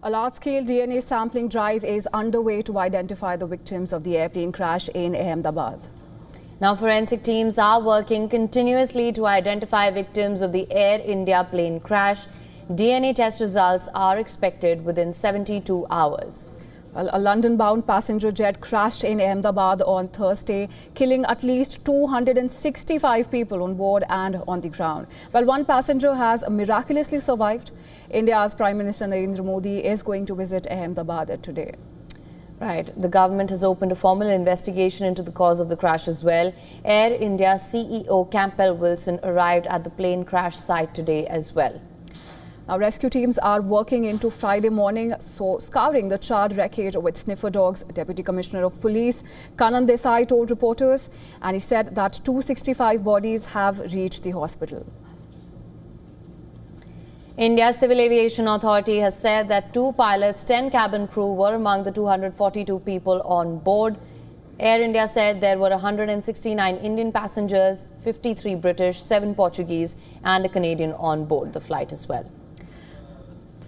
A large-scale DNA sampling drive is underway to identify the victims of the airplane crash in Ahmedabad. Now, forensic teams are working continuously to identify victims of the Air India plane crash. DNA test results are expected within 72 hours. Well, a London-bound passenger jet crashed in Ahmedabad on Thursday, killing at least 265 people on board and on the ground. Well, one passenger has miraculously survived. India's Prime Minister Narendra Modi is going to visit Ahmedabad today. Right. The government has opened a formal investigation into the cause of the crash as well. Air India CEO Campbell Wilson arrived at the plane crash site today as well. Now, rescue teams are working into Friday morning, scouring the charred wreckage with sniffer dogs. Deputy Commissioner of Police Kanan Desai told reporters, and he said that 265 bodies have reached the hospital. India's Civil Aviation Authority has said that 2 pilots, 10 cabin crew were among the 242 people on board. Air India said there were 169 Indian passengers, 53 British, 7 Portuguese and a Canadian on board the flight as well.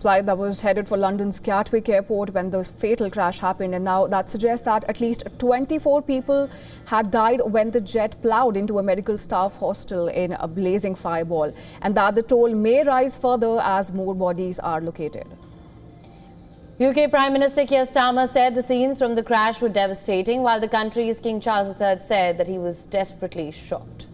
Flight that was headed for London's Gatwick Airport when the fatal crash happened, and now that suggests that at least 24 people had died when the jet ploughed into a medical staff hostel in a blazing fireball, and that the toll may rise further as more bodies are located. UK Prime Minister Keir Starmer said the scenes from the crash were devastating, while the country's King Charles III said that he was desperately shocked.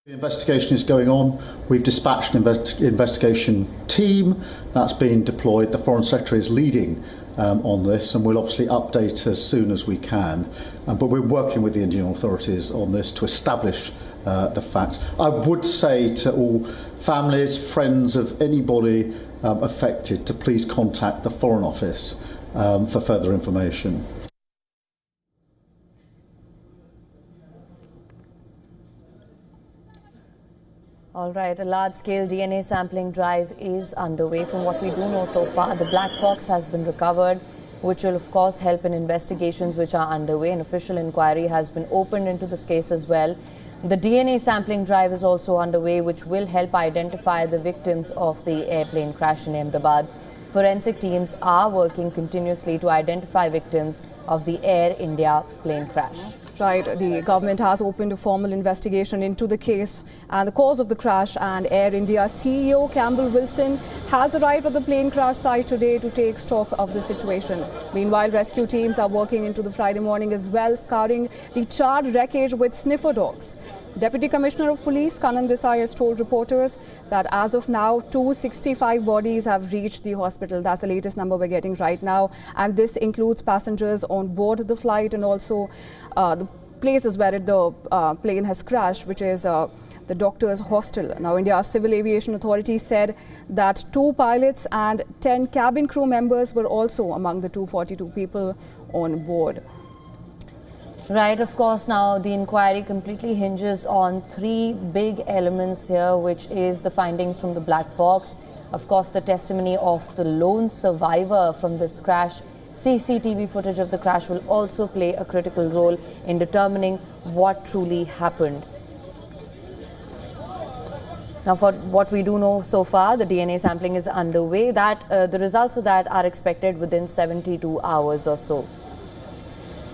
The investigation is going on. We've dispatched an investigation team that's been deployed. The Foreign Secretary is leading on this, and we'll obviously update as soon as we can. But we're working with the Indian authorities on this to establish the facts. I would say to all families, friends of anybody affected to please contact the Foreign Office for further information. All right, a large-scale DNA sampling drive is underway. From what we do know so far, the black box has been recovered, which will of course help in investigations which are underway. An official inquiry has been opened into this case as well. The DNA sampling drive is also underway, which will help identify the victims of the airplane crash in Ahmedabad. Forensic teams are working continuously to identify victims of the Air India plane crash. Right, the government has opened a formal investigation into the case and the cause of the crash, and Air India CEO Campbell Wilson has arrived at the plane crash site today to take stock of the situation. Meanwhile, rescue teams are working into the Friday morning as well, scouring the charred wreckage with sniffer dogs. Deputy Commissioner of Police Kanan Desai has told reporters that as of now, 265 bodies have reached the hospital. That's the latest number we're getting right now. And this includes passengers on board the flight and also the places where the plane has crashed, which is the doctor's hostel. Now, India's Civil Aviation Authority said that 2 pilots and 10 cabin crew members were also among the 242 people on board. Right, of course, now the inquiry completely hinges on 3 big elements here, which is the findings from the black box, of course, the testimony of the lone survivor from this crash. CCTV footage of the crash will also play a critical role in determining what truly happened. Now, for what we do know so far, the DNA sampling is underway. The results of that are expected within 72 hours or so.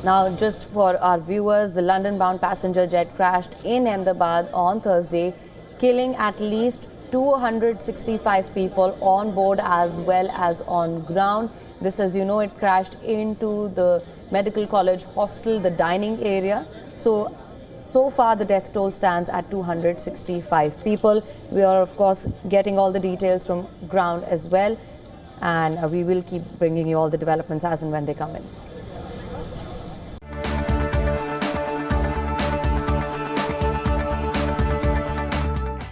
Now, just for our viewers, the London-bound passenger jet crashed in Ahmedabad on Thursday, killing at least 265 people on board as well as on ground. This, as you know, it crashed into the Medical College hostel, the dining area. So far the death toll stands at 265 people. We are, of course, getting all the details from ground as well. And we will keep bringing you all the developments as and when they come in.